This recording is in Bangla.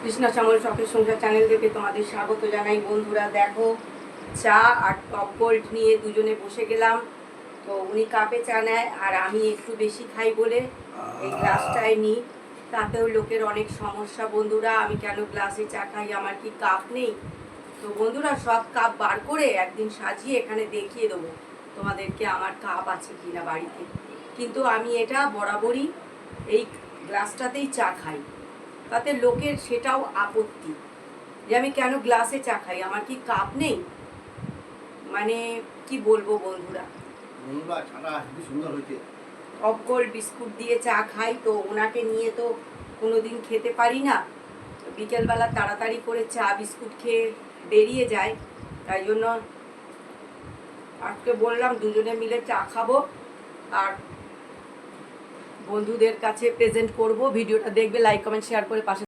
কৃষ্ণা শ্যামল শখের সংসার চ্যানেল থেকে তোমাদের স্বাগত জানাই। বন্ধুরা দেখো, চা আর টক গোল্ড নিয়ে দুজনে বসে গেলাম। তো উনি কাপে চা নেয় আর আমি একটু বেশি খাই বলে এই গ্লাসটায় নিই। তাতেও লোকের অনেক সমস্যা। বন্ধুরা, আমি কেন গ্লাসে চা খাই? আমার কি কাপ নেই? তো বন্ধুরা, সব কাপ বার করে একদিন সাজিয়ে এখানে দেখিয়ে দেবো তোমাদেরকে আমার কাপ আছে কিনা বাড়িতে। কিন্তু আমি এটা বরাবরই এই গ্লাসটাতেই চা খাই। তাতে লোকের সেটাও আপত্তি যে আমি কেন গ্লাসে চা খাই, আমার কি কাপ নেই? মানে কি বলবো বন্ধুরা, টক গোল্ড বিস্কুট দিয়ে চা খাই। তো ওনাকে নিয়ে তো কোনোদিন খেতে পারি না। বিকেলবেলা তাড়াতাড়ি করে চা বিস্কুট খেয়ে বেরিয়ে যায়। তাই জন্য আজকে বললাম দুজনে মিলে চা খাবো আর বন্ধুদের কাছে প্রেজেন্ট করব। ভিডিওটা দেখবে, লাইক কমেন্ট শেয়ার করে পাশে